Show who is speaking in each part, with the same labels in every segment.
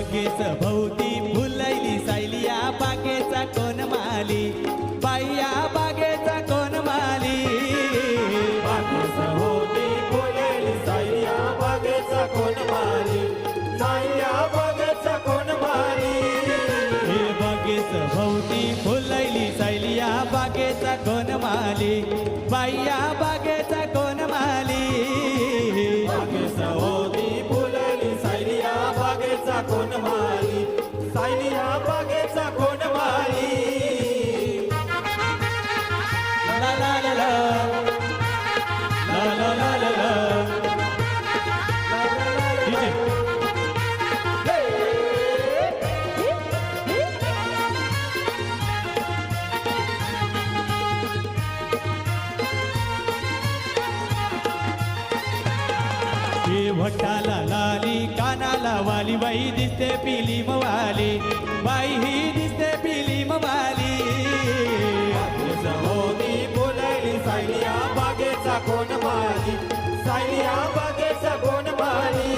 Speaker 1: बागेच भोवती फुलैली सायली या बागेचा कोण माली बाया बागेचा कोण माली
Speaker 2: बागेच होती फुलैली सायली या बागेचा कोण माली सायल्या बागेचा कोण माली
Speaker 1: हे बागेच भोवती फुलैली सायली या बागेचा कोण माली बाया बागेचा कोण माली
Speaker 2: बागेच होती फुलैली सायली या बागेचा कोण माली सायली या बागेचा कोण माली
Speaker 1: ला ला ला ला ला ला ला ला ला डीजे हे भटाला लाली कानाला वाली बाई दिसते पिली मवाली बाई ही दिसते पिली मवाली
Speaker 2: बागेच होती फुलैली सायली या बागेचा कोण माली सायली या बागेचा कोण माली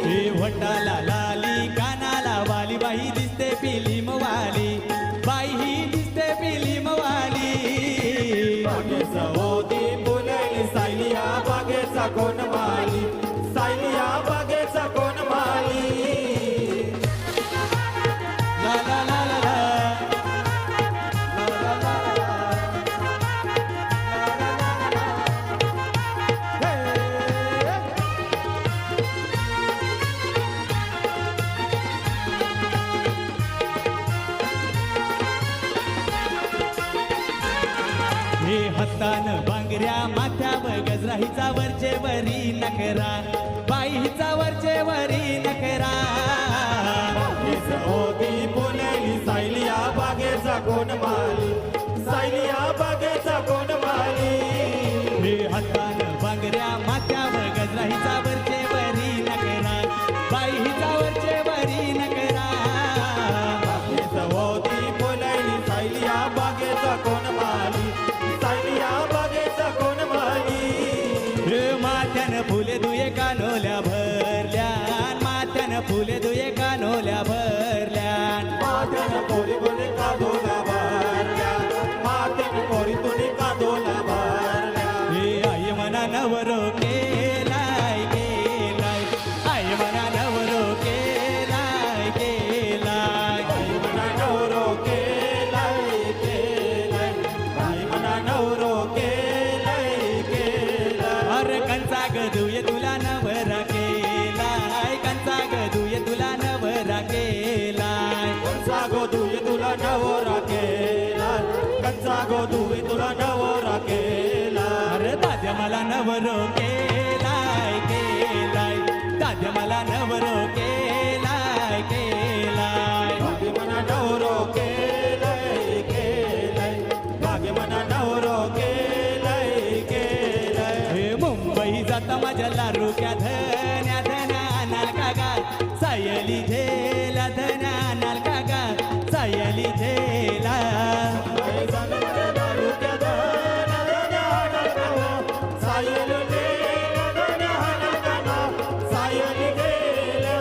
Speaker 1: हे भटाला लाली कानाला वाली बाई दिसते पिली मवाली बाई ही दिसते पिली मवाली
Speaker 2: बागेच होती फुलैली सायली या बागेचा कोण माली सायली या बागेचा कोण माली
Speaker 1: ला ला ला ला ला ला ला ला ला हे हातान बांगऱ्या माथ्यावर गजरा हिचा वरचे वरी नखरा बाई हिचा वरचे वरी नखरा
Speaker 2: बागेच होती फुलैली सायली या बागेचा कोण माली सायली या बागेचा कोण माली
Speaker 1: हे हातान बांगऱ्या माथ्यावर गजरा हिचा वरचे वरी नखरा बाई हिचा वरचे वरी नखरा
Speaker 2: बागेच होती फुलैली सायली या बागेचा कोण माली सायली या बागेचा कोण माली
Speaker 1: हे माथ्यान फुले दुये कानोल्या भरल्यान माथ्यान फुले दुये कानोल्या भरल्यान
Speaker 2: माथ्यानं पोरी बोले कादोला भरल्या माथ्यानं पोरी तुने कादोला भरल्या
Speaker 1: हे आई मना नवरो केलाय केलाय आई मना नवरो केलाय केलाय
Speaker 2: आई मना नवरो केलाय केलाय आई मना नवरो केलाय केलाय
Speaker 1: अरे कंचा गदुये तुला नवरा केलाय कंचा गदुये तुला नवरा केलाय
Speaker 2: कंचा गोधुई तुला नवरा केलाय कंचा गोधुई तुला नवरा केलाय
Speaker 1: अरे दाद्या मला नवरो केलाय केलाय दाद्या मला नवरो केलाय केलाय
Speaker 2: भाग्य मना नवरो केलाय केलाय भाग्य मना नवरो केलाय केलाय
Speaker 1: हे मुंबई जाता माझ्या लारुक्या धन्या धन्या आणाल कागा सायली झेला धन्या आणाल कागा सायली झेला
Speaker 2: आई झालं माझ्या दारूच्या दाना दाना हाणाकावा. सायली गेला दाना हाणाकावा. सायली गेला.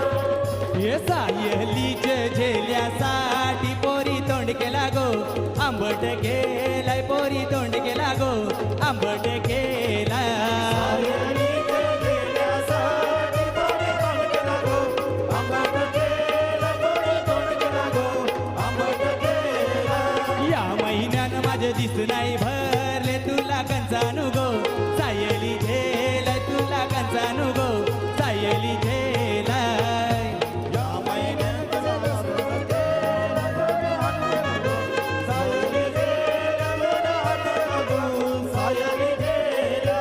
Speaker 1: हे सायलीच्या झेल्यासाठी पोरी तोंड केला गो आंबट गेलाय पोरी तोंड केला गो आंबट गेला
Speaker 2: सायलीच्या गेल्यासाठी कोणी तोंड केला गो. आंबट गेला, कोणी तोंड केला गो. आंबट गेला.
Speaker 1: या महिन्यानं माझं दिसू नाही भरले तुला कंचानु गो सायली झेलाय तुला कंचानु गो सायली झेलाय
Speaker 2: या महिन्यात सायली गेला, कोणी हात गो. सायली गेला, कोणी हात गो. सायली गेला.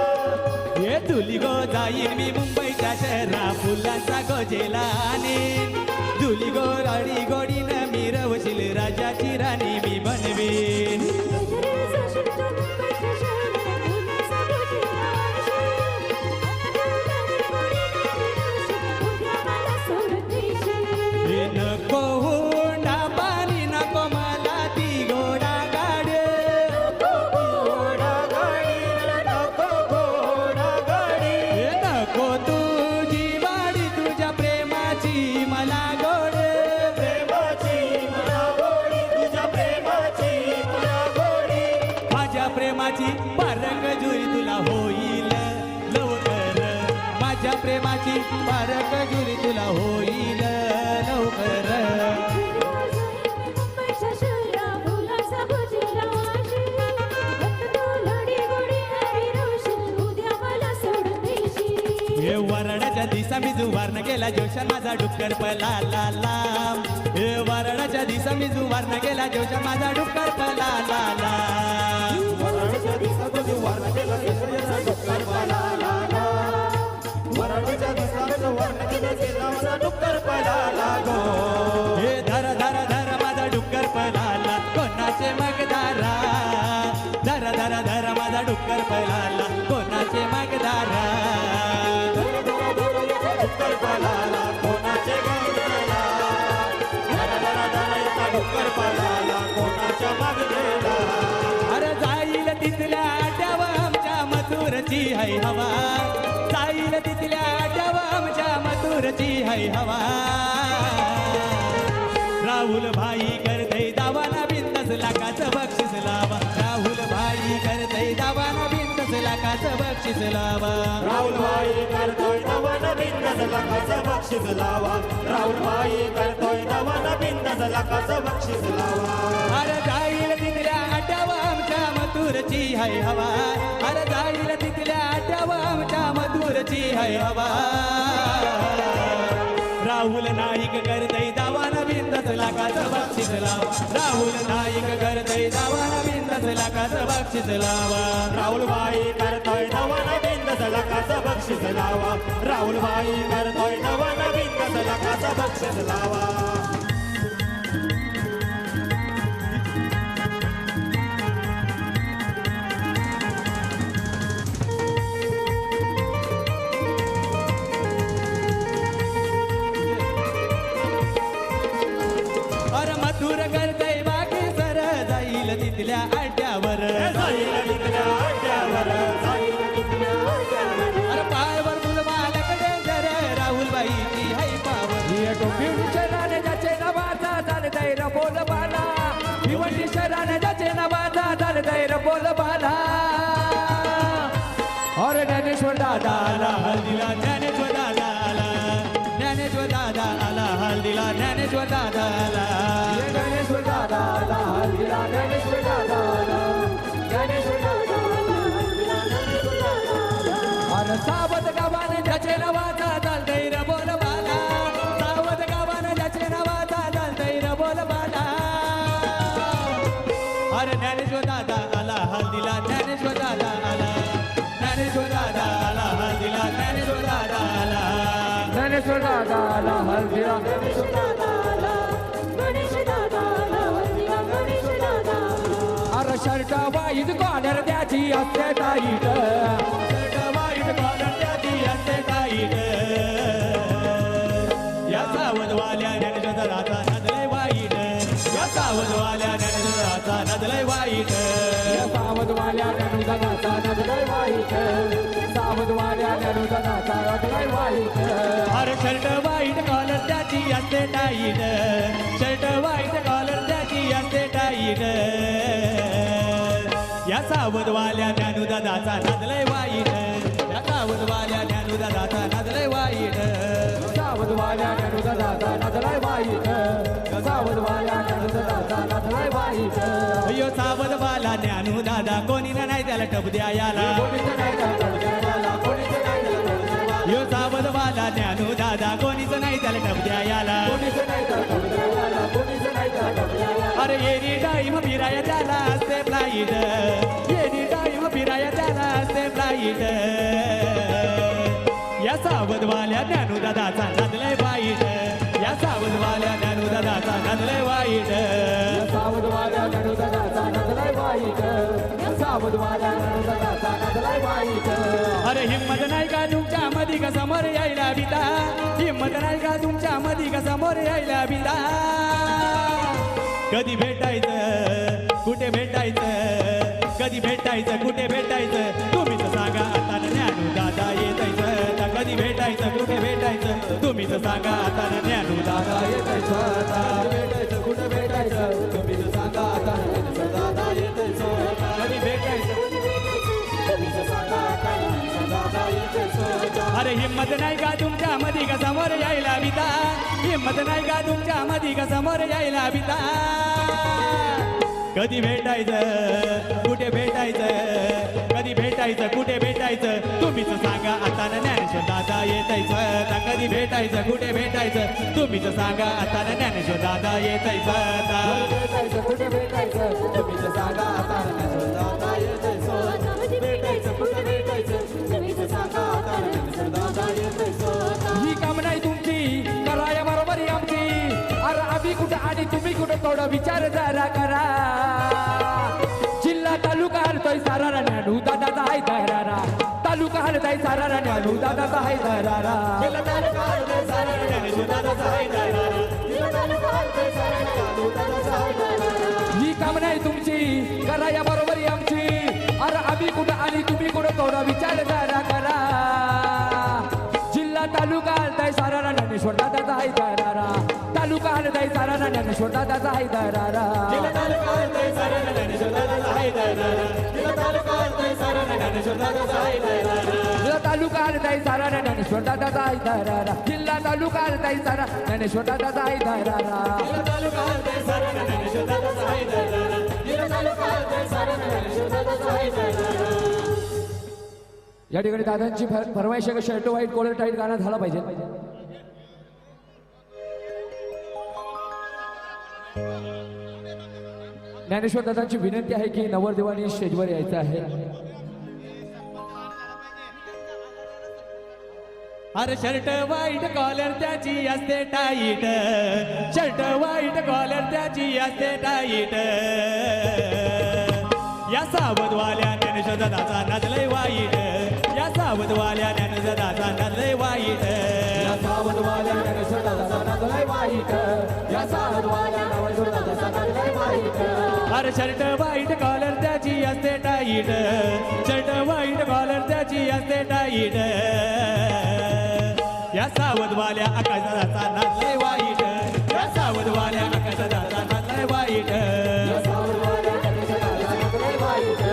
Speaker 1: हे तुली गो जाईन मी मुंबईच्या शहरा फुलांचा गोजेला आणीन तुली गो राडी गोडीनं मी रवशील राजाची राणी मी बनवीन हे नको हुंडा पाणी नको मला ती घोडा गाडी
Speaker 2: घोडा गाडी नको घोडा गाडी
Speaker 1: हे नको तुझी वाडी तुझ्या प्रेमाची मला गोड प्रेमाची पारंगजुरी तुला होईल लवकर माझ्या प्रेमाची पारंगजुरी तुला होईल लवकर
Speaker 3: मुंबईच्या शहरा फुलाचा गोजीला वाशी तू लडी गोडी फिरवशील उद्या मला सोडून देशील
Speaker 1: हे वरडाच्या दिसा मी जुवारनं गेला जोशान माझा डुक्कर पळाला लांब हे वरडाच्या दिसा मी जुवारनं गेला जोशान माझा डुक्कर पळाला लांब
Speaker 2: वराडच्या दिवसात जुवारनं गेला केशरीचा डुक्कर पळाला वराडच्या दिवसात जुवारनं गेला केशरीचा डुक्कर पळाला गो
Speaker 1: हे धर धर धर माझा डुक्कर पळाला कोणाचे मगदारा धर धर धर माझा डुक्कर पळाला कोणाचे मगदारा
Speaker 2: डुक्कर पळाला कोणाचे गंगेला धरा धरा धरा याचा डुक्कर पळाला कोणाच्या मागेला
Speaker 1: अरे जाईल तिथल्या आट्याव आमच्या मथुरची है हवा जाईल तिथल्या आट्याव आमच्या मथुरची है हवा राहुल भाई करतय दावाना बिंदस लाखाचं बक्षीस लावा राहुल भाई करतय दावाना बिंदस लाखाचं बक्षीस लावा
Speaker 2: राहुल भाई करतोय नवन बिंदस लाखाचं बक्षीस लावा राहुल भाई करतोय नवन बिंदस लाखाचं बक्षीस लावा
Speaker 1: अरे जाईल तिथल्या आट्याव आमच्या मथुरची है हवा अरे जाईल तिथल्या आट्याव आमच्या मथुरची है हवा राहुल नाईक करतय दावाना बिंदस लाखाचं बक्षीस लावा राहुल नाईक करतय दावाना बिंदस लाखाचं बक्षीस लावा
Speaker 2: राहुल भाई करतोय नवन बिंदस लाखाचं बक्षीस लावा राहुल भाई करतोय नवन बिंदस लाखाचं बक्षीस लावा
Speaker 1: अरे मथुर करतय बाकी सर जाईल तिथल्या आट्यावर
Speaker 2: जाईल तिथल्या आट्यावर जाईल तिथल्या आट्यावर
Speaker 1: अरे पायवर तुझ मालकडे जर राहुल बाईची है पावर
Speaker 4: शराने ज्याचे नवाचा चालतय र बोल बाला भिवंडी शराने ज्याचे नवाचा चालतय र बोल बाला अरे ज्ञानेश्वर दादा
Speaker 1: आला हल्दीला ज्ञानेश्वर दादा आला ज्ञानेश्वर दादा आला हल्दीला ज्ञानेश्वर दादा आला
Speaker 4: ज्ञानेश्वर दादा आला हल्दीला ज्ञानेश्वर दादा आला ज्ञानेश्वर दादा अरे सावध गावाने ज्याचे नवाचा चालतय र बोल बाला सावध गावाने ज्याचे नवाचा चालतय र बोल बाला
Speaker 1: अरे ज्ञानेश्वर दादा आला हल्दीला ज्ञानेश्वर दादा आला ज्ञानेश्वर दादा आला हल्दीला ज्ञानेश्वर दादा आला
Speaker 4: ज्ञानेश्वर दादा आला हल्दीला
Speaker 3: गणेश दादा आला गणेश दादा आला हल्दीला गणेश दादा आला
Speaker 4: अरे शर्ट वाईट कॉलर द्याची असते टाईट
Speaker 1: वाईट कॉलर त्याची असते टाईट या सावधवाल्या ज्ञानेश्वर दादाचा नदलय वाईट या सावधवाल्या ज्ञानेश्वर दादाचा नदलय वाईट
Speaker 4: सावधवाल्या ननुदनाचा नजलय वाईट सावधवाल्या ननुदनाचा नजलय वाईट
Speaker 1: अरे शर्ट वाईट कॉलर त्याची असते टाईट शर्ट वाईट कॉलर त्याची असते टाईट या सावधवाल्या ज्ञानुदादाचा नादलय वाईट या सावधवाल्या ज्ञानुदादाचा नादलय वाईट
Speaker 4: सावधवाल्या ननुदनाचा नजलय वाईट सावधवाल्या ननुदनाचा नजलय वाईट
Speaker 1: अय्यो सावधवाला ज्ञानुदादा कोणी नाही त्याला टप द्यायला यो सावधवाला ज्ञानुदादा कोणीच नाही त्याला टप द्यायला अरे एनी टाईम फिराया त्याला असते फ्लाईट एनी टाईम फिराया त्याला असते फ्लाईट या सावधवाल्या ज्ञानुदादाचा नादलय वाईट या सावधवाल्या ज्ञानुदादाचा नादलय वाईट
Speaker 4: सावधवाल्या ननुदनाचा नजलय वाईट सावधवाल्या ननुदनाचा नजलय वाईट
Speaker 1: अरे हिम्मत नाही का तुमच्या मधी का समोर यायला बिला हिम्मत नाही का तुमच्या मधी का समोर यायला बिला कधी भेटायचं कुठे भेटायचं कधी भेटायचं कुठे भेटायचं तुम्हीच सांगा आता ज्ञानू दादा येतायचं कधी भेटायचं कुठे भेटायचं तुम्हीच सांगा आता ज्ञानू दादा
Speaker 4: येतायचं भेटायचं कुठं भेटायचं तुम्ही सांगा आता दादा येतायचं
Speaker 1: कधी भेटायचं अरे हिम्मत नाही का तुमच्या मधी का समोर यायला बिता हिम्मत नाही का तुमच्या मधी का समोर यायला बिता कधी भेटायचं कुठे भेटायचं कधी भेटायचं कुठे भेटायचं तुम्हीच सांगा आता ना ज्ञानेश्वर दादा येतायचं कधी भेटायचं कुठे भेटायचं तुम्हीच सांगा आता ना ज्ञानेश्वर दादा येतायचं
Speaker 4: भेटायचं कुठे भेटायचं तुम्हीच सांगा आता ज्ञानेश्वर दादा येतायचं
Speaker 3: कधी भेटायचं कुठे भेटायचं तुम्हीच सांगा आता ज्ञानेश्वर दादा येतायचं
Speaker 4: ही काम नाही तुमची करा या बरोबरी आमची अरे आम्ही कुठं आणि तुम्ही कुठं थोडं विचार जरा करा जिल्हा तालुका हलतोय सारा ज्ञानू दादाचा आहे दरारा तालुका हलतोय सारा ज्ञानू दादाचा आहे दरारा ही काम नाही तुमची करा या बरोबरी आमची अरे आम्ही कुठं आणि तुम्ही कुठं थोडा विचार जरा करा जिल्हा तालुका हलताय सारा ज्ञानेश्वर दादाचा आहे दरारा तालुका हलताय सारा ज्ञानेश्वर दादाचा आहे दरारा जिल्हा तालुका हलताय सारा ज्ञानेश्वर दादाचा आहे दरारा जिल्हा तालुका हलताय सारा ज्ञानेश्वर दादाचा आहे दरारा जिल्हा तालुका हलताय सारा ज्ञानेश्वर दादाचा आहे दरारा जिल्हा तालुका हलताय सारा ज्ञानेश्वर दादाचा आहे दरारा जिल्हा तालुका हलताय सारा ज्ञानेश्वर दादाचा आहे दरारा जिल्हा तालुका हलताय सारा ज्ञानेश्वर दादाचा आहे दरारा या ठिकाणी दादांची फरमाईश आहे शर्ट व्हाईट कॉलर टाईट गाणं झाला पाहिजे ज्ञानेश्वर दादांची विनंती आहे की नवरदेवानी स्टेजवर यायचं आहे
Speaker 1: अरे शर्ट वाईट कॉलर त्याची असते टाईट शर्ट वाईट कॉलर त्याची असते टाईट या सावधवाल्या ज्ञानेश्वर दादाचा नादलय वाईट या सावधवाल्या ज्ञानेश्वर दादाचा नादलय वाईट
Speaker 4: या सावधवाल्या ज्ञानेश्वर दादाचा नादलय वाईट या सावधवाल्या ज्ञानेश्वर दादाचा नादलय वाईट
Speaker 1: अरे शर्ट वाईट कॉलर त्याची असते टाईट शर्ट वाईट कॉलर त्याची असते टाईट या सावधवाल्या आकाशाचा नादलय वाईट या सावधवाल्या आकाशाचा नादलय वाईट
Speaker 4: या सावधवाल्या ज्ञानेश्वर दादाचा नादलय वाईट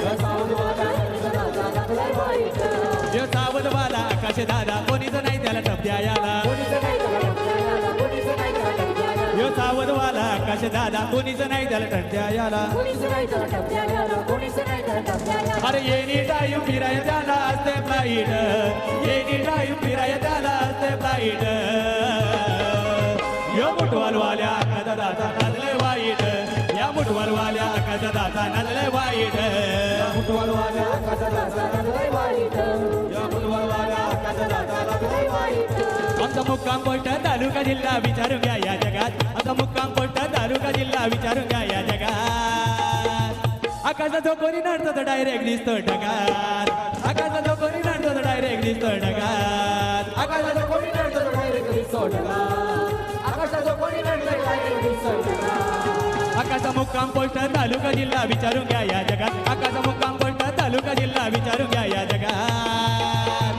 Speaker 4: या सावधवाल्या ज्ञानेश्वर दादाचा नादलय वाईट
Speaker 1: यो सावधवाला आकाश दादा कोणीच नाही त्याला टप द्यायला
Speaker 4: कोणीच नाही त्याला टपकायला कोणीच नाही त्याला टपकायला
Speaker 1: यो सावधवाला आकाश दादा कोणीच नाही त्याला टप द्यायला
Speaker 3: कोणीच नाही त्याला टपद्याला कोणीच नाही त्याला टपद्याला
Speaker 1: अरे येणी टाईम फिराय त्याला असते फ्लाईट येणी टाईम फिराय त्याला असते फ्लाईट यो मुठवालवाल्या आकाश दादा नादलय वाईट या मुठवालवाल्या आकाश दादा नादलय वाईट
Speaker 4: फुटबॉलवाल्या आकाशाचा दादा नादलय वाईट या फुटबॉलवाल्या आकाशाचा दादा नादलय वाईट
Speaker 1: आमचा मुक्काम पोस्ट तालुका जिल्हा विचारून घ्या या जगात आमचा मुक्काम पोस्ट तालुका जिल्हा विचारून घ्या या जगात आकाशाचा जो कोणी नडतो तो डायरेक्ट दिसतो ढगात आकाशाचा जो कोणी नडतो तो डायरेक्ट दिसतो ढगात
Speaker 4: आकाशाचा कोणी नडतो तो डायरेक्ट दिसतो ढगात आकाशाचा कोणी नडतो डायरेक्ट दिसतो ढगात
Speaker 1: आकाशा मुक्काम पोस्ट तालुका जिल्हा विचारून घ्या या जगात आकाशा मुक्काम पोस्ट तालुका जिल्हा विचारून घ्या या जगात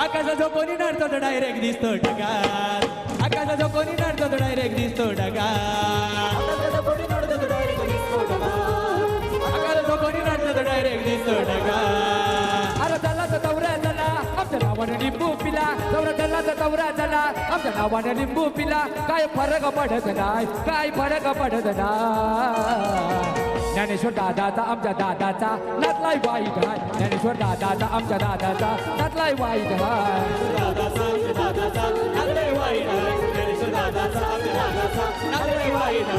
Speaker 1: आकाशा जो कोणी नडतो तो डायरेक्ट दिसतो ढगात आकाशा जो कोणी नडतो तो डायरेक्ट दिसतो ढगात
Speaker 4: आकाशाचा कोणी नडतो तो डायरेक्ट दिसतो ढगात
Speaker 1: आकाशा जो कोणी नडतो तो डायरेक्ट दिसतो ढगात
Speaker 4: अरे चला तर दौरा चला आमच्या नावाने लिंबू पिला दौरा चला तर दौरा चला आमच्या नावाने लिंबू पिला काय फरक पडत नाही काय फरक पडत नाही ज्ञानेश्वर दादाचा आमच्या दादाचा नातलाय वाईट आहे ज्ञानेश्वर दादाचा आमच्या दादाचा नातलाय वाईट आहे
Speaker 1: दादाचा आमच्या दादाचा नादलय वाईट ज्ञानेश्वर दादाचा आमच्या दादाचा नादलय वाईट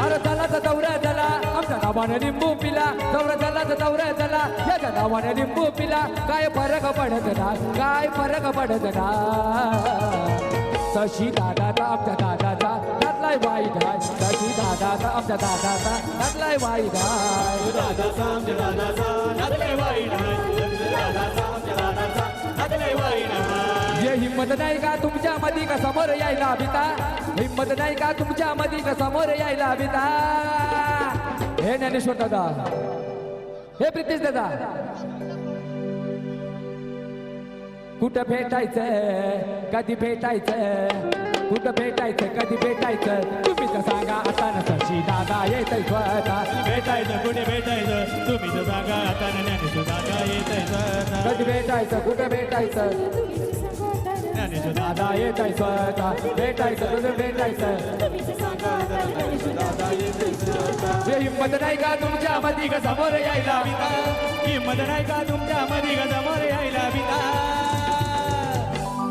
Speaker 4: अरे चला तर दौरा चला आमच्या नावाने लिंबू पिला दौरा चला तर दौरा चला याच्या नावाने लिंबू पिला काय फरक पडत नाही काय फरक पडत नाही शशी दादाचा आमच्या दादाचा नातलाय वाईट आहे शशी दादाचा आमच्या दादाचा नातलाय वाईट आहे
Speaker 1: दादाचा आमच्या दादाचा नादलय वाईट दादाचा आमच्या दादाचा नादलय वाईट
Speaker 4: ये हिम्मत नाही का तुमच्या मधी का समोर यायला बिता हिम्मत नाही का तुमच्या मधी का समोर यायला बिता हे ज्ञानेश्वर दादा हे प्रितेश दादा कुठं भेटायचं कधी भेटायचं कुठं भेटायचं कधी भेटायचं तुम्ही तर सांगा आता ना शशी दादा येतय स्वतः
Speaker 1: भेटायचं कुठे भेटायचं तुम्ही तर सांगा आता ज्ञानेश्वर दादा येतंय
Speaker 4: कधी भेटायचं कुठं भेटायचं
Speaker 3: तुम्हीच
Speaker 1: ज्ञानेश्वर
Speaker 4: दादा येताय स्वतः भेटायचं तुझं भेटायचं
Speaker 3: तुम्हीच सांगा आता ज्ञानेश्वर दादा येतोय स्वतः.
Speaker 4: हे हिंमत नाही का तुमच्या मधी का समोर यायला
Speaker 1: हिंमत नाही का तुमच्या मध्ये समोर यायला बिता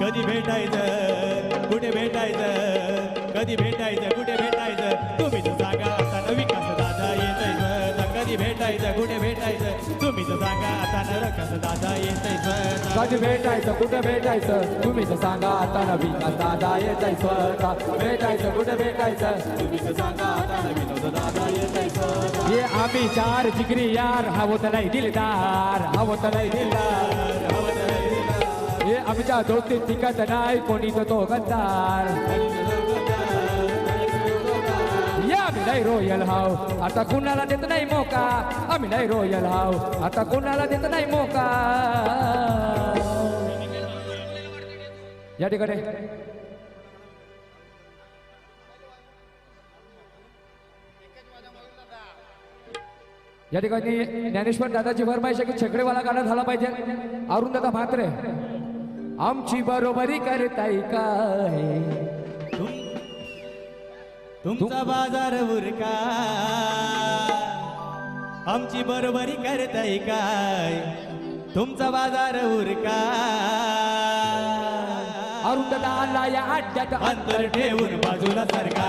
Speaker 1: कधी भेटायचं कुठे भेटायचं कधी भेटायचं कुठे भेटायचं तुम्ही तर सांगा आता न विकास दादा येतोय स्वतः कधी भेटायचं कुठे भेटायचं तुम्ही तर सांगा आता न विकास दादा येतोय स्वतः
Speaker 4: कधी भेटायचं कुठं भेटायचं तुम्हीच सांगा आता नवीन दादा येताय स्वतः भेटायचं कुठं भेटायचं
Speaker 1: तुम्ही तर सांगा आता न विकास दादा येतोय स्वतः
Speaker 4: हे आम्ही चार जिगरी यार हवं तर नाही दिलदार हवं तर नाही दिलदार हे आमच्या दोस्तीत टिकत नाही कोणी तो गद्दार या आम्ही नाही रॉयल हाव आता कुणाला देत नाही मोका आम्ही नाही रॉयल हाव आता कुणाला देत नाही मोका या ठिकाणी या ठिकाणी ज्ञानेश्वर दादाची फरमाईश आहे की छकडेवाला गाणं झाला पाहिजे अरुण दादा म्हात्रे आमची बरोबरी करताय काय
Speaker 1: तुमचा बाजार उरका आमची बरोबरी करताय काय तुमचा बाजार उरका
Speaker 4: अरुण दादा आला या अड्ड्यात
Speaker 1: अंतर ठेवून बाजूला सरका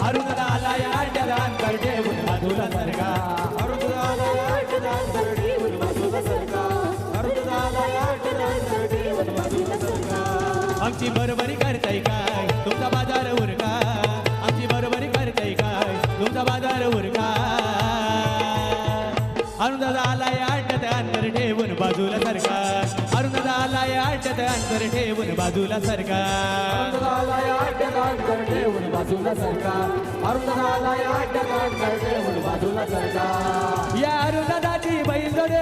Speaker 1: अरुण दादा आला या अड्ड्यात अंतर ठेवून बाजूला सरका
Speaker 3: अरुण दादा आटला अंतर ठेवून बाजूला सरका. अरुण दादा आटला अंतर ठेवून बाजूला सरका.
Speaker 1: आमची बरोबरी करताय काय तुमचा बाजार उरका आमची बरोबरी करताय काय तुमचा बाजार उरका अरुण दादा आला या अड्ड्यात अंतर ठेवून बाजूला सरका अरुण दादा आला या अड्ड्यात अंतर ठेवून बाजूला सरका
Speaker 4: अरुण दादा आला या अड्ड्यात अंतर ठेवून बाजूला सरका अरुण दादा आला या अड्ड्यात अंतर ठेवून बाजूला सरका
Speaker 1: या अरुणदादाची बैलजोडी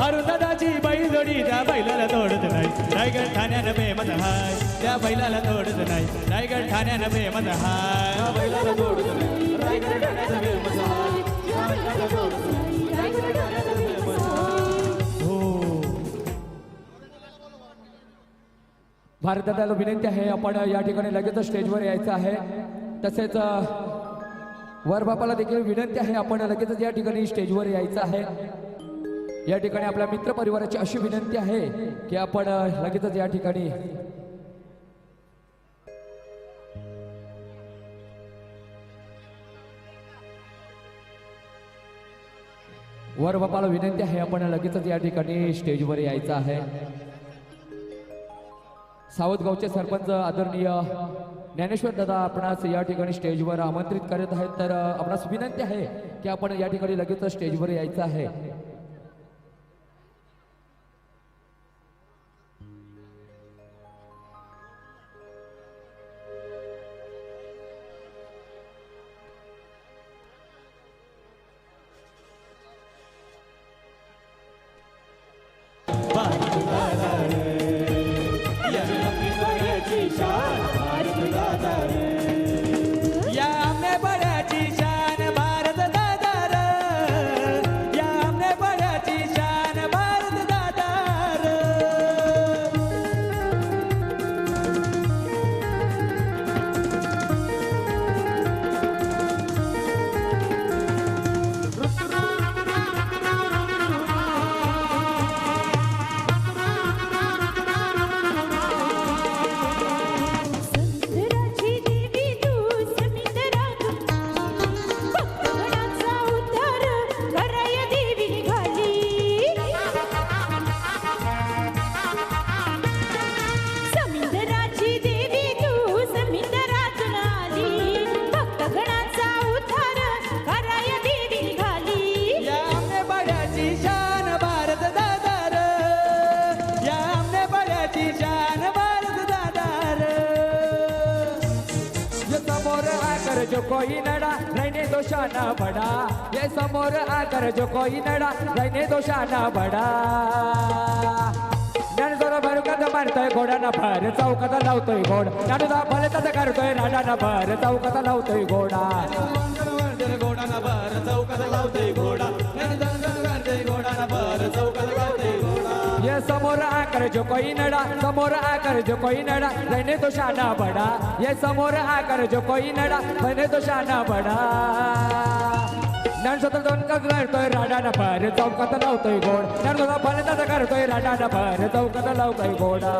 Speaker 1: अरुणदादाची बैलजोडी त्या बैलाला तोडत नाही रायगड ठाण्यानं बेमत हाय त्या बैलाला तोडत नाही रायगड ठाण्यानं बेमत हाय
Speaker 3: बैलाला जोडत नाही. रायगड ठाण्याचा फेमस आहे. या बैलाला जोडत नाही. रायगड ठाण्याचा फेमस आहे.
Speaker 1: हो
Speaker 4: भारत दादाला विनंती आहे आपण या ठिकाणी लगेच स्टेजवर यायचं आहे तसेच वर बापाला देखील विनंती आहे आपण लगेचच या ठिकाणी स्टेजवर यायचं आहे या ठिकाणी आपल्या मित्र परिवाराची अशी विनंती आहे की आपण लगेचच या ठिकाणी वर बापाला विनंती आहे आपण लगेचच या ठिकाणी स्टेजवर यायचं आहे सावतगावचे सरपंच आदरणीय ज्ञानेश्वर दादा आपणास या ठिकाणी स्टेजवर आमंत्रित करत आहेत तर आपणास विनंती आहे की आपण या ठिकाणी लगेच स्टेजवर यायचं आहे
Speaker 1: या आमने बड्याची शान भारत दादा र या आमने बड्याची शान भारत दादा र
Speaker 3: समुद्राची देवी तू समुद्रातून भक्तगणांचा उद्धार कराय देवी निघाली. समुद्राची देवी तू समुद्रातून आली भक्तगणांचा उद्धार कराय देवी निघाली.
Speaker 1: या आमने बड्याची शान भारत दादा र या आमने बड्याची शान भारत दादा र
Speaker 4: ये समोर आकर जो कोई नड़ा रहने दो शाना बड़ा ये समोर आकर जो कोई नड़ा रहने दो शाना बड़ा ज्ञानेश्वर भरकत मारतोय घोडाना भर चौकात लावतोय घोड ज्ञानोबा भलतच करतोय राडाना भर चौकात लावतोय घोडा
Speaker 1: घोडाना भर चौकात लावतोय घोडा घोडाना भर चौकात लावतोय घोडा
Speaker 4: ये समोर आकर जो कोई नड़ा समोर आकर जो कोई नड़ा रहने तो शाना बड़ा ये समोर आकर जो कोई नड़ा रहने तो शाना बडा ज्ञान स्वतः दोन का करतोय राडा न भर चौकात लावतोय गोड ज्ञान स्वतः फलताचा करतोय राडा न भर चौकात लावतोय गोडा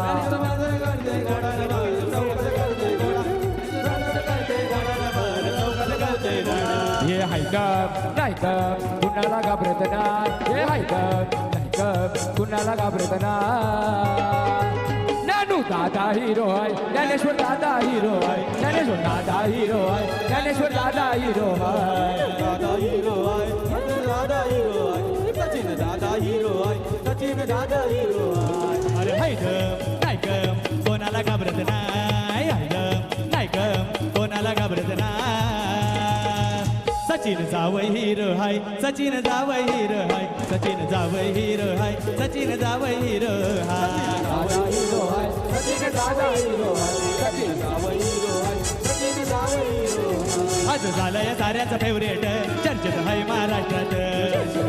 Speaker 4: ये हाय गप नाही गप कुणाला घाबरत नाही ये हाय गप नाही गप कुणाला घाबरत नाही ज्ञानू दादा हिरो आहे ज्ञानेश्वर दादा हिरो आहे ज्ञानेश्वर दादा हिरो आहे ज्ञानेश्वर दादा हिरो आहे
Speaker 2: दादा हिरो आहे दादा हिरो आहे सचिन दादा हिरो आहे सचिन दादा हिरो आहे
Speaker 1: अरे हाय गं नाही गं कोणाला घाबरत नाही हाय गं नाही गं कोणाला घाबरत नाही सचिन जावई हिरो हाय सचिन जावई हिरो हाय सचिन जावई हिरो हाय सचिन जावई हिरो हाय
Speaker 4: दादा हिरो आहे सचिन दादा हिरो आहे सचिन दादा हिरो आहे सचिन दादा हिरो आहे
Speaker 1: आज झालंय साऱ्याचं फेवरेट चर्चेत हाय महाराष्ट्रात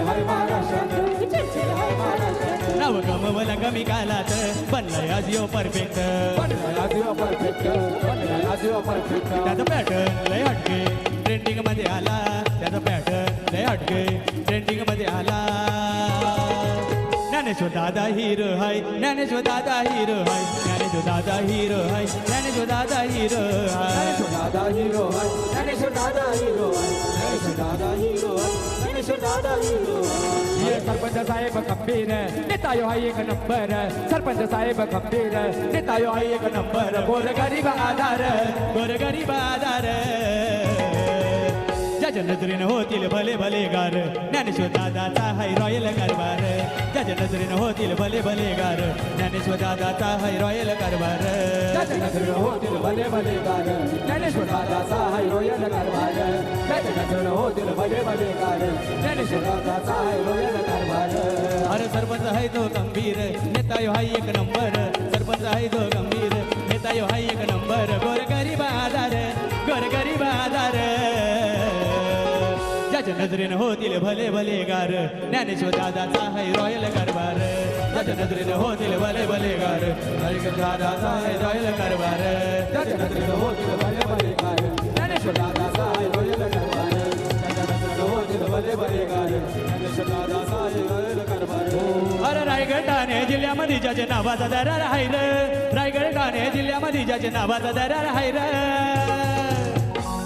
Speaker 4: हाय महाराष्ट्रात
Speaker 3: चर्चेत हाय महाराष्ट्रात
Speaker 1: नाव गमवलं कमी कालात बनलंय आज यो परफेक्ट
Speaker 4: बनला दिवा परफेक्ट बनला दिवा परफेक्ट
Speaker 1: त्याचा पॅटर्न लय हटके ट्रेंडिंग मध्ये आला त्याचा पॅटर्न लय हटके ट्रेंडिंग मध्ये आला ज्ञानेश्वर दादा हिरो हाय ज्ञानेश्वर दादा हिरो हाय ज्ञानेश्वर दादा हिरो हाय ज्ञानेश्वर दादा हिरो हाय
Speaker 4: दादा हिरो आहे ज्ञानेश्वर दादा हिरो आहे ज्ञानेश्वर दादा हिरो आहे ज्ञानेश्वर दादा हिरो आहे सरपंच साहेब गंभीर नेता यो आहे एक नंबर सरपंच साहेब गंभीर नेता यो आहे एक नंबर गोरगरीब आधार
Speaker 1: गोरगरीब आधार ज्याच्या नजरेनं होतील भले भले गार ज्ञानेश्वर दादाचा हाय रॉयल कारभार ज्याच्या नजरेनं होतील भले भले गार ज्ञानेश्वर दादाचा हाय रॉयल कारभार
Speaker 4: ज्याच्या नजरेनं होतील भले भले गार ज्ञानेश्वर दादाचा हाय रॉयल कारभार ज्याच्या नजरेनं होतील भले भले गार ज्ञानेश्वर दादाचा हाय रॉयल कारभार
Speaker 1: अरे सरपंच हाय तो गंभीर नेता यो हाय एक नंबर सरपंच हाय तो गंभीर नेता यो हाय एक नंबर गोरगरीब आधार गोरगरीब आधार ज्याच्या नजरेनं होतील भले भले गार ज्ञानेश्वर दादाचा हाय रॉयल कारभार ज्याच्या नजरेनं होतील भले भले गार ज्ञानेश्वर दादाचा हाय रॉयल कारभार
Speaker 4: ज्याच्या नजरेनं होतील भले भले गार ज्ञानेश्वर दादाचा हाय रॉयल कारभार ज्याच्या नजरेनं होतील भले भले गार ज्ञानेश्वर दादाचा हाय रॉयल कारभार
Speaker 1: अरे रायगड ठाणे जिल्ह्यामध्ये ज्याच्या नावाचा दरार हाय र रायगड ठाणे जिल्ह्यामध्ये ज्याच्या नावाचा दरार हाय र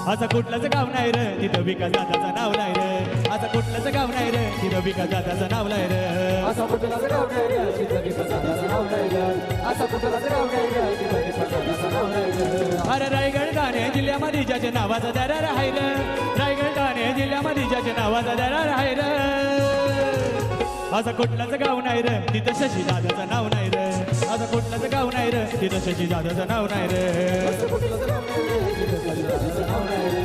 Speaker 1: असं कुठलंच गाव नाही रे तिथं विकास दादाचं नाव नाही रे असं कुठलंच गाव नाही रे तिथं विकास दादाचं नाव नाही रे
Speaker 4: असं कुठलाच गाव नाही रे तिथं विकास दादाचं नाव नाही रे असं कुठलाच गाव नाही रे तिथं विकास दादाचं नाव नाही रे
Speaker 1: अरे रायगड ठाणे जिल्ह्यामध्ये ज्याच्या नावाचा दरार आहे रे रायगड ठाणे जिल्ह्यामध्ये ज्याच्या नावाचा दरार आहे रे असं कुठलंच गाव नाही रे तिथं शशी दादाचं नाव नाही रे असं कुठलंच गाव नाही रे तिथं शशी दादाचं नाव नाही रे
Speaker 4: असं कुठलाच गाव नाही रे तिथं विकास दादाचं नाव नाही रे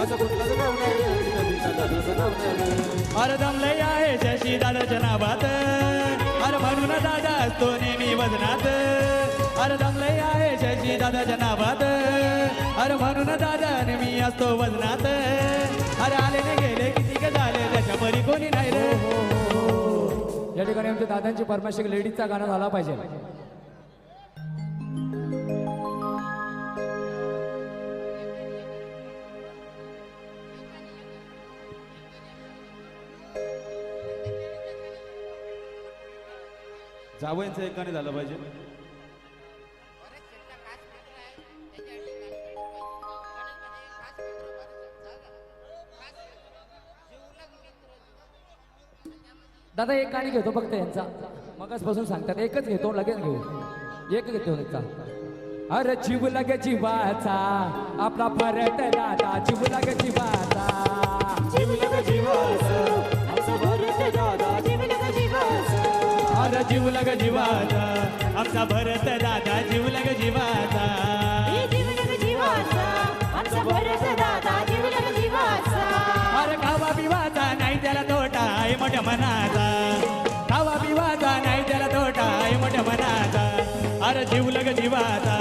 Speaker 4: असं कुठलाच गाव नाही रे तिथं विकास दादाचं नाव नाही रे
Speaker 1: अरे दमलय आहे शशी दादाच्या नावात अरे म्हणून दादा असतो नेहमी वजनात अरे दमलय आहे शशी दादाच्या नावात अरे म्हणून दादा नेहमी असतो वजनात अरे आले न गेले किती का झाले त्याच्या परी कोणी नाही रे
Speaker 4: या ठिकाणी आमच्या दादांची परमाशिक लेडीजचा गाणं झाला पाहिजे
Speaker 2: जावयांचं एक गाणं झालं पाहिजे
Speaker 4: दादा एक गाणी घेतो फक्त यांचा मगासपासून सांगतात एकच घेतो लगेच घेऊ एक घेतो त्यांचा अरे जीव लगे जीवाचा आपला फरट दादा जीव लगे जीवाचा
Speaker 3: जीव लग जीवाचं आमचं भरत दादा जीव लग जीवाचं
Speaker 1: अरे जीव लग जीवाचा आमचा भरत दादा जीव लग जीवाचा
Speaker 3: जीव लग जीवाचा आमचं भरत दादा जीव लग जीवाचा
Speaker 1: अरे खावा पिवाचा नाही त्याला तोटा आहे मोठ्या मनाचा खावा पिवाचा नाही त्याला तोटा आहे मोठ्या मनाचा अरे जीवलग जीवाचा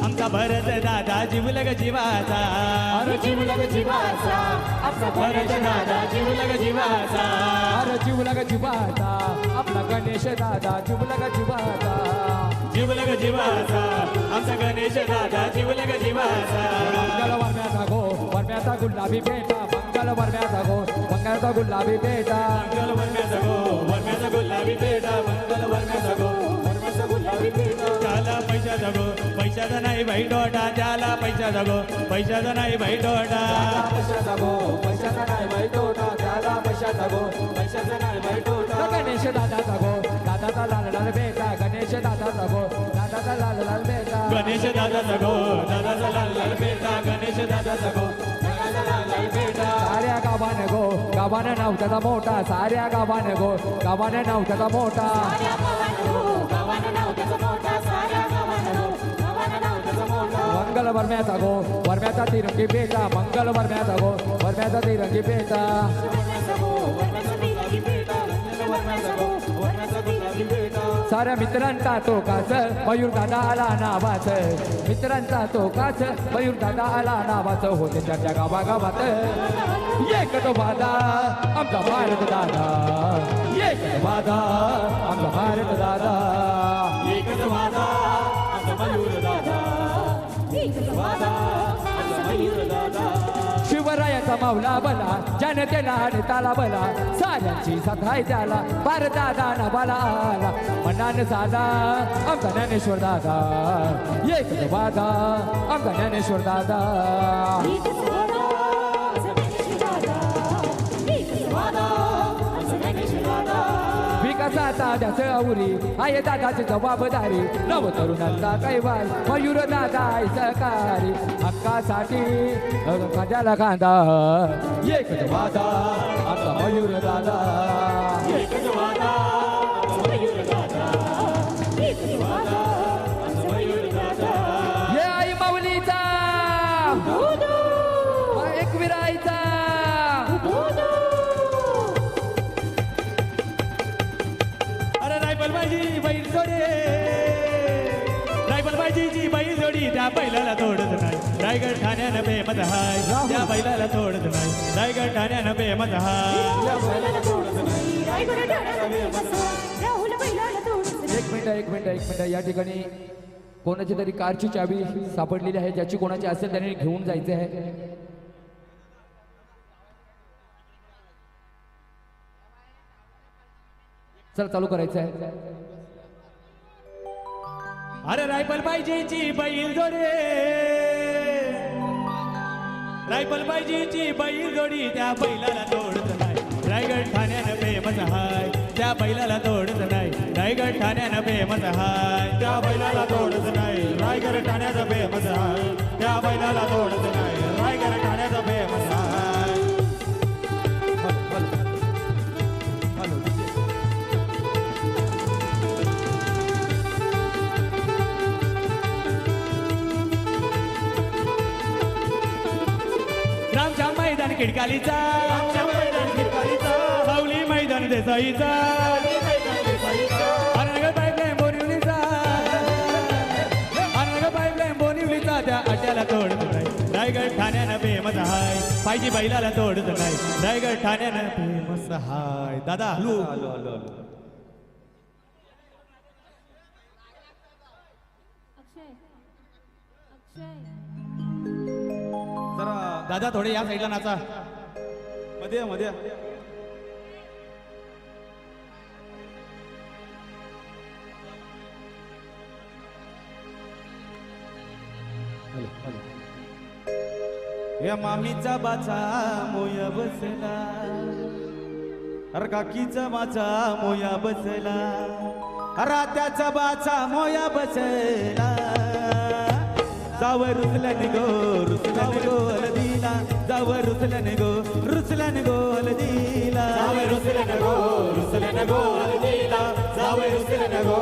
Speaker 1: आमचा भरत दादा जीवलग जीवाचा
Speaker 3: अरे जीव लग जीवाचा
Speaker 4: आपला
Speaker 1: गणेश दादा जीवला ग जीवाचा
Speaker 4: अरे जीवला ग जीवाचा आपला गणेश दादा जीवला ग जीवाचा
Speaker 1: जीवला ग जीवाचा आमचा गणेश दादा जीवला ग जीवाचा
Speaker 4: मंगल वर्म्याचा गो वर्म्याचा गुलाबी बेटा मंगल वर्म्याचा गो मंगलचा गुलाबी बेटा
Speaker 1: मंगल वर्म्याचा गो वर्म्याचा गुलाबी पेटा मंगल वर्म्याचा गो वर्म्याचा गुलाबी पेटा त्याला पैशाचा गो पैशाचा नाही बाई डोटा त्याला पैशाचा गो पैशाचा नाही बाई डोटा
Speaker 4: पैशाचा गो पैशाचा नाही बाई तोटा त्याला पैशाचा गो पैशाचा नाही बाई तोटा गणेश दादाचा गो दादाचा लाल लाल बेटा गणेश दादाचा गो दादाचा लाल लाल बेटा
Speaker 1: गणेश दादाचा गो दादाचा लाल लाल पेटा गणेश दादाचा गो दादाचा लाल लाल पेटा
Speaker 4: साऱ्या गावाने गो गावाने नाव त्याचा मोठा साऱ्या गावाने गो गावाने नाव त्याचा मोठा
Speaker 3: साऱ्या गावानं हो, गावानं नाव त्याचं मोठं. साऱ्या गावानं हो, गावानं नाव त्याचं मोठं.
Speaker 4: मंगल वर्म्याचा गो वर्म्याचा तिरंगी बेटा मंगल वर्म्याचा गो वर्म्याचा तिरंगी बेटा
Speaker 3: वर्णाचं हो, वर्णाचं तिरंगी पेटा. वर्णाचं हो, वर्णाचं तिरंगी पेटा.
Speaker 4: साऱ्या मित्रांचा तो काच मयूर दादा आला नावाच मित्रांचा तो काच मयूर दादा आला नावाच होते त्याच्या गावागावात एक तो वादा आमचा भारत दादा एक तो वादा आमचा भारत दादा
Speaker 1: एकच वादा आमचा मयूर दादा
Speaker 3: एकच वादा, आमचा मयूर दादा.
Speaker 4: शिवरायाचा मावला बला जनतेला आणि ताला बला साऱ्यांची सखाय त्याला भारत दादा नावाला आला मनान साधा आमचा ज्ञानेश्वर दादा एक तो वादा आमचा ज्ञानेश्वर दादा
Speaker 3: एकच वादा, आमचा गणेश दादा. एकच वादा, आमचा गणेश दादा.
Speaker 4: विकासाचा द्याच औरी आहे दादाची जबाबदारी नव तरुणांचा कैवार मयूर दादा आहे सहकारी हक्कासाठी कांद्याला कांदा एक वादा आमचा मयूर दादा
Speaker 1: एकच वादा आमचा मयूर दादा
Speaker 3: एकच वादा, आमचा मयूर दादा.
Speaker 4: ये आई माऊलीचा
Speaker 3: दूधू,
Speaker 4: एकविराईचा
Speaker 3: दूधू.
Speaker 1: अरे रायफल बाजी बैल जोडे रायफल बाजीची बैल जोडी त्या बैलाला तोडत नाही रायगड ठाण्यानं बेमत हाय त्या बैलाला तोडत नाही रायगड ठाण्यानं बेमत हाय
Speaker 3: बैलाला तोडत नाही, रायगड ठाण्याला बेमत आहे. राहुल बैलाला तोडत नाही.
Speaker 4: एक मिनिट या ठिकाणी कोणाची तरी कारची चावी सापडलेली आहे ज्याची कोणाची असेल त्याने घेऊन जायचे आहे चल चालू करायचं आहे
Speaker 1: अरे रायफल बाजीची बैल जोडे रायफल बाजीची बैल जोडी त्या बैलाला तोडत नाही रायगड ठाण्यानं बेमत हाय त्या बैलाला तोडत नाही रायगड ठाण्यानं बेमत हाय
Speaker 2: त्या बैलाला तोडत नाही रायगड ठाण्याचा बेमत आहे त्या बैलाला तोडत नाही रायगड ठाण्याचा बेमत आहे
Speaker 1: रामच्या मैदान किडकालीचा
Speaker 2: आमच्या मैदान किरकालीचा,
Speaker 1: सावली मैदान देसाईचा
Speaker 2: मैदान देसाईचा,
Speaker 1: अनगर पाईपलाईन बोरिवलीचा अनगर पाईपलाईन बोरिवलीचा त्या अड्ड्याला तोडत नाही रायगड ठाण्यानं बेमत हाय पाहिजे बैलाला तोडत नाही रायगड ठाण्यानं बेमत हाय दादा हलू
Speaker 3: अक्षय, अक्षय.
Speaker 1: जरा दादा थोडे या साईडला नाचा
Speaker 2: मध्ये मध्ये
Speaker 1: या मामीचा बाचा मोया बसला अरे काकीचा बाचा मोया बसला रात्याचा बाचा मोया बसला जावर रुसलन गोल दिला जावर रुसलन गोल दिला
Speaker 2: जावे रुसलन गो दिला जावे रुसलन गो